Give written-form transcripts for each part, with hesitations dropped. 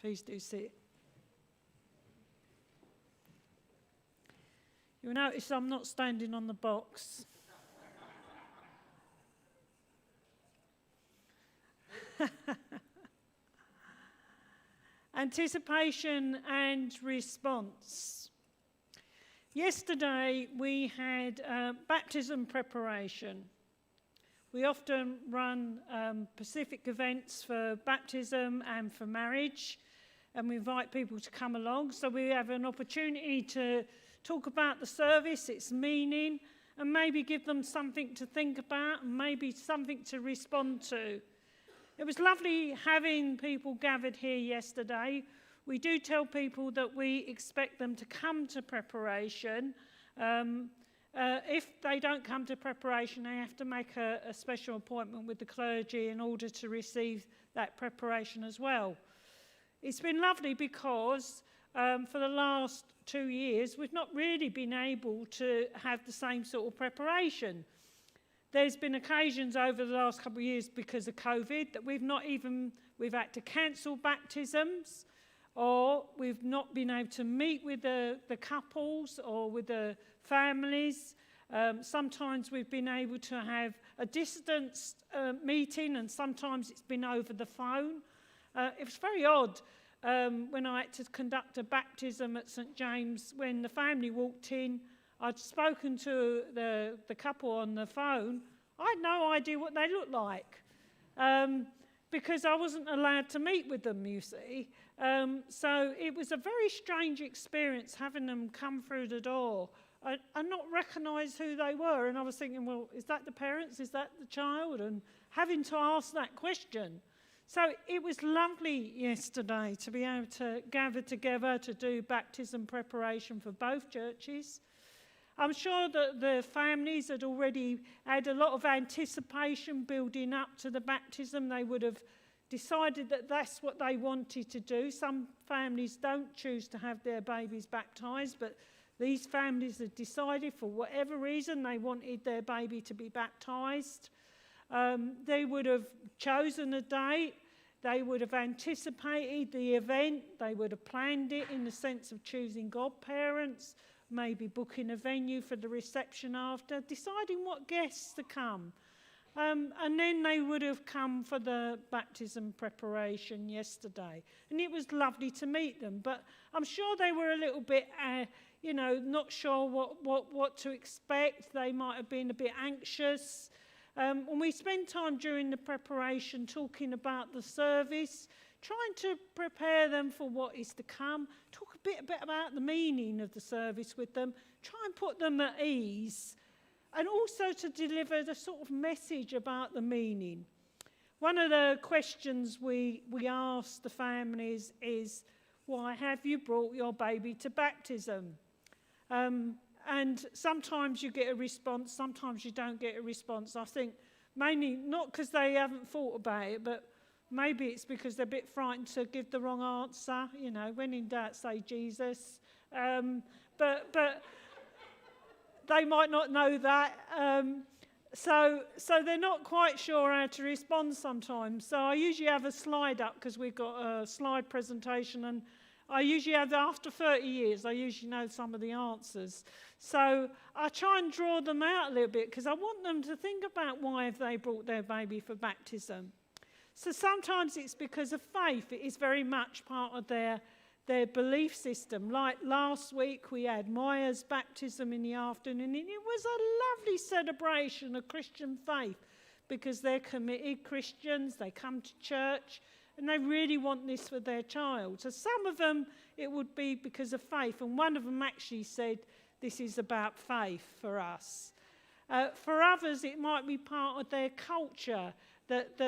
Please do sit. You'll notice I'm not standing on the box. Anticipation and response. Yesterday we had baptism preparation. We often run Pacific events for baptism and for marriage, and we invite people to come along. So we have an opportunity to talk about the service, its meaning, and maybe give them something to think about and maybe something to respond to. It was lovely having people gathered here yesterday. We do tell people that we expect them to come to preparation. If they don't come to preparation, they have to make a special appointment with the clergy in order to receive that preparation as well. It's been lovely because for the last 2 years, we've not really been able to have the same sort of preparation. There's been occasions over the last couple of years because of COVID that we've had to cancel baptisms, or we've not been able to meet with the couples or with the families. Sometimes we've been able to have a distance meeting, and sometimes it's been over the phone. It was very odd when I had to conduct a baptism at St. James. When the family walked in, I'd spoken to the couple on the phone. I had no idea what they looked like because I wasn't allowed to meet with them, you see. So it was a very strange experience having them come through the door and not recognise who they were. And I was thinking, well, is that the parents? Is that the child? And having to ask that question. So it was lovely yesterday to be able to gather together to do baptism preparation for both churches. I'm sure that the families had already had a lot of anticipation building up to the baptism. They would have decided that that's what they wanted to do. Some families don't choose to have their babies baptised, but these families had decided for whatever reason they wanted their baby to be baptised. They would have chosen a date. They would have anticipated the event. They would have planned it in the sense of choosing godparents, maybe booking a venue for the reception after, deciding what guests to come. And then they would have come for the baptism preparation yesterday. And it was lovely to meet them. But I'm sure they were a little bit, not sure what to expect. They might have been a bit anxious. And we spend time during the preparation talking about the service, trying to prepare them for what is to come, talk a bit about the meaning of the service with them, try and put them at ease, and also to deliver the sort of message about the meaning. One of the questions we ask the families is, why have you brought your baby to baptism? And sometimes you get a response, sometimes you don't get a response. I think mainly not because they haven't thought about it, but maybe it's because they're a bit frightened to give the wrong answer. When in doubt, say Jesus. But they might not know that. So they're not quite sure how to respond sometimes. So I usually have a slide up because we've got a slide presentation, and I usually have, after 30 years, I usually know some of the answers. So I try and draw them out a little bit because I want them to think about why have they brought their baby for baptism. So sometimes it's because of faith. It is very much part of their belief system. Like last week, we had Maya's baptism in the afternoon, and it was a lovely celebration of Christian faith because they're committed Christians, they come to church, and they really want this for their child. So some of them, it would be because of faith, and one of them actually said, this is about faith for us. For others, it might be part of their culture, that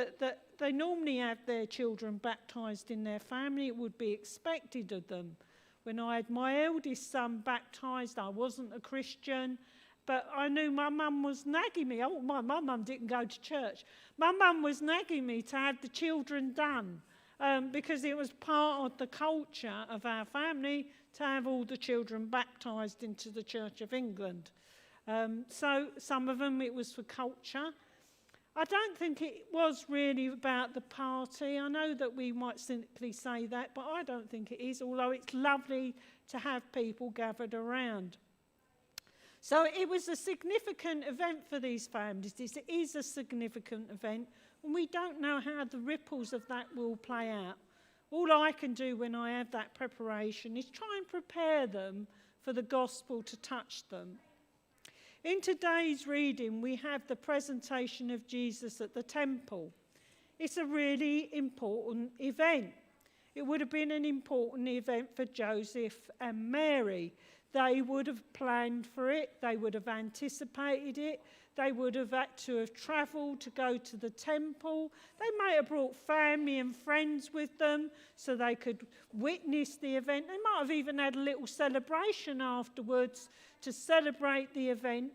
they normally have their children baptised in their family. It would be expected of them. When I had my eldest son baptised, I wasn't a Christian, but I knew my mum was nagging me. Oh, my mum didn't go to church. My mum was nagging me to have the children done because it was part of the culture of our family to have all the children baptised into the Church of England. So some of them, it was for culture. I don't think it was really about the party. I know that we might simply say that, but I don't think it is, although it's lovely to have people gathered around. So it was a significant event for these families. It is a significant event, and we don't know how the ripples of that will play out. All I can do when I have that preparation is try and prepare them for the gospel to touch them. In today's reading, we have the presentation of Jesus at the temple. It's a really important event. It would have been an important event for Joseph and Mary. They would have planned for it. They would have anticipated it. They would have had to have travelled to go to the temple. They might have brought family and friends with them so they could witness the event. They might have even had a little celebration afterwards to celebrate the event.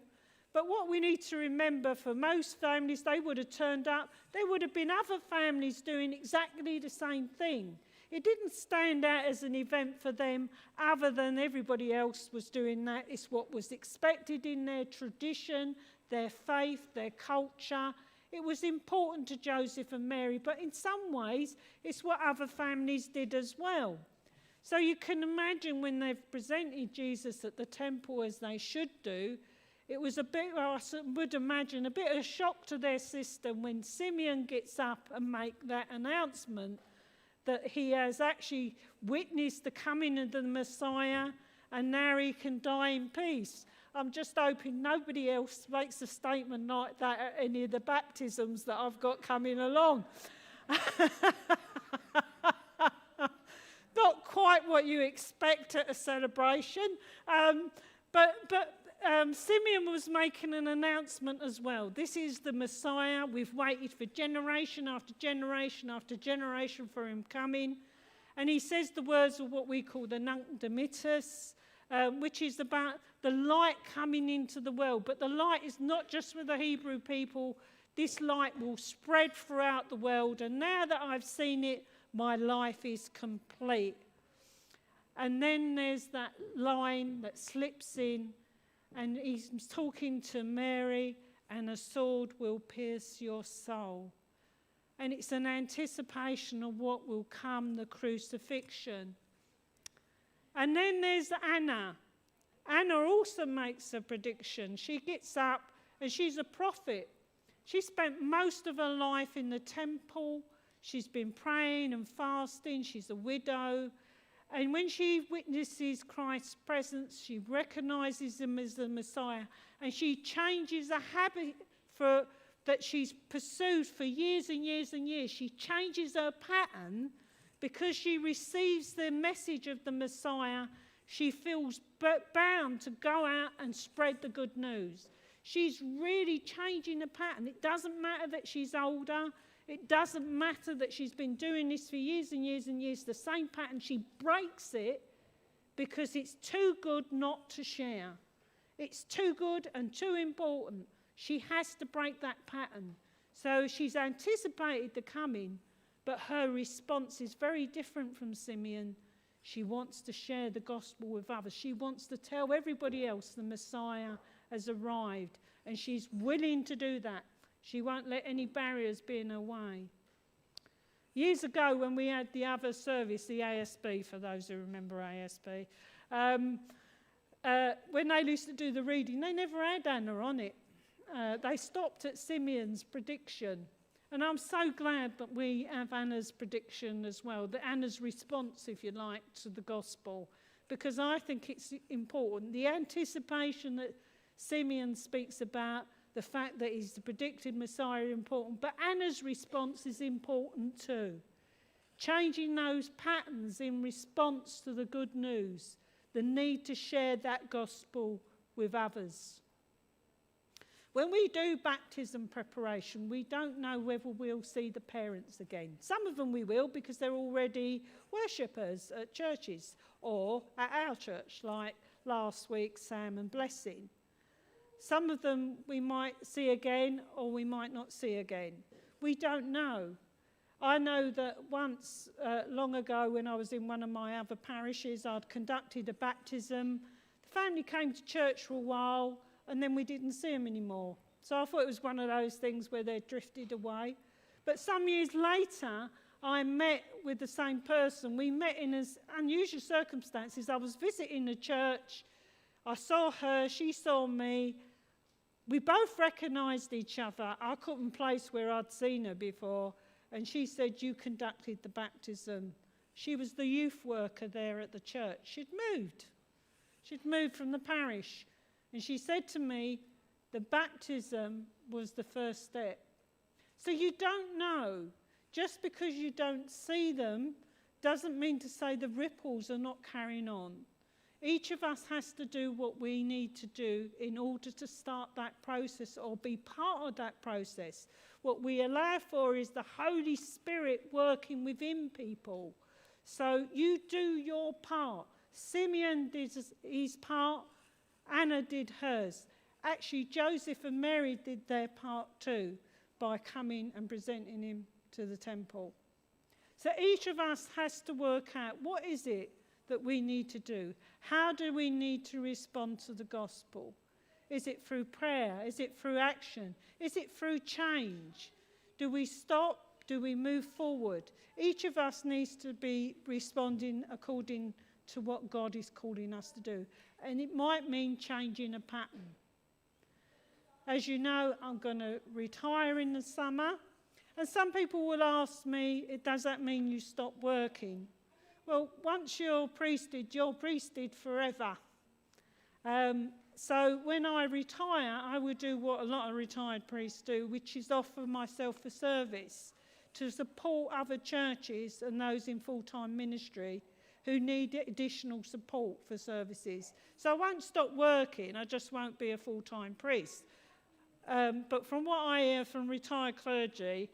But what we need to remember, for most families, they would have turned up. There would have been other families doing exactly the same thing. It didn't stand out as an event for them other than everybody else was doing that. It's what was expected in their tradition, their faith, their culture. It was important to Joseph and Mary, but in some ways, it's what other families did as well. So you can imagine when they've presented Jesus at the temple, as they should do, it was a bit, I would imagine, a bit of a shock to their system when Simeon gets up and makes that announcement that he has actually witnessed the coming of the Messiah and now he can die in peace. I'm just hoping nobody else makes a statement like that at any of the baptisms that I've got coming along. Not quite what you expect at a celebration, but Simeon was making an announcement as well. This is the Messiah. We've waited for generation after generation after generation for him coming. And he says the words of what we call the Nunc Dimittis, which is about the light coming into the world. But the light is not just for the Hebrew people. This light will spread throughout the world. And now that I've seen it, my life is complete. And then there's that line that slips in. And he's talking to Mary, and a sword will pierce your soul. And it's an anticipation of what will come, the crucifixion. And then there's Anna. Anna also makes a prediction. She gets up, and she's a prophet. She spent most of her life in the temple. She's been praying and fasting. She's a widow. And when she witnesses Christ's presence, she recognizes him as the Messiah, and she changes a habit that she's pursued for years and years and years. She changes her pattern because she receives the message of the Messiah. She feels bound to go out and spread the good news. She's really changing the pattern. It doesn't matter that she's older. It doesn't matter that she's been doing this for years and years and years, the same pattern. She breaks it because it's too good not to share. It's too good and too important. She has to break that pattern. So she's anticipated the coming, but her response is very different from Simeon. She wants to share the gospel with others. She wants to tell everybody else the Messiah has arrived, and she's willing to do that. She won't let any barriers be in her way. Years ago, when we had the other service, the ASB, for those who remember ASB, when they used to do the reading, they never had Anna on it. They stopped at Simeon's prediction. And I'm so glad that we have Anna's prediction as well, that Anna's response, if you like, to the gospel, because I think it's important. The anticipation that Simeon speaks about, the fact that he's the predicted Messiah is important, but Anna's response is important too. Changing those patterns in response to the good news, the need to share that gospel with others. When we do baptism preparation, we don't know whether we'll see the parents again. Some of them we will because they're already worshippers at churches or at our church, like last week, Sam and Blessing. Some of them we might see again or we might not see again. We don't know. I know that once, long ago, when I was in one of my other parishes, I'd conducted a baptism. The family came to church for a while, and then we didn't see them anymore. So I thought it was one of those things where they drifted away. But some years later, I met with the same person. We met in unusual circumstances. I was visiting a church. I saw her, she saw me. We both recognised each other. I couldn't place where I'd seen her before. And she said, "You conducted the baptism." She was the youth worker there at the church. She'd moved from the parish. And she said to me, the baptism was the first step. So you don't know. Just because you don't see them doesn't mean to say the ripples are not carrying on. Each of us has to do what we need to do in order to start that process or be part of that process. What we allow for is the Holy Spirit working within people. So you do your part. Simeon did his part. Anna did hers. Actually, Joseph and Mary did their part too by coming and presenting him to the temple. So each of us has to work out, what is it that we need to do? How do we need to respond to the gospel? Is it through prayer? Is it through action? Is it through change? Do we stop? Do we move forward? Each of us needs to be responding according to what God is calling us to do. And it might mean changing a pattern. As you know, I'm going to retire in the summer. And some people will ask me, does that mean you stop working? Well, once you're priested forever. So when I retire, I will do what a lot of retired priests do, which is offer myself for service to support other churches and those in full-time ministry who need additional support for services. So I won't stop working, I just won't be a full-time priest. But from what I hear from retired clergy,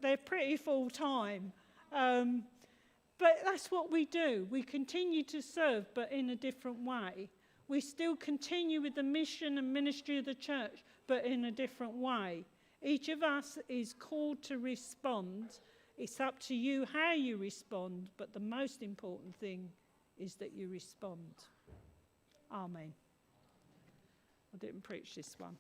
they're pretty full-time. But that's what we do. We continue to serve, but in a different way. We still continue with the mission and ministry of the church, but in a different way. Each of us is called to respond. It's up to you how you respond, but the most important thing is that you respond. Amen. I didn't preach this one.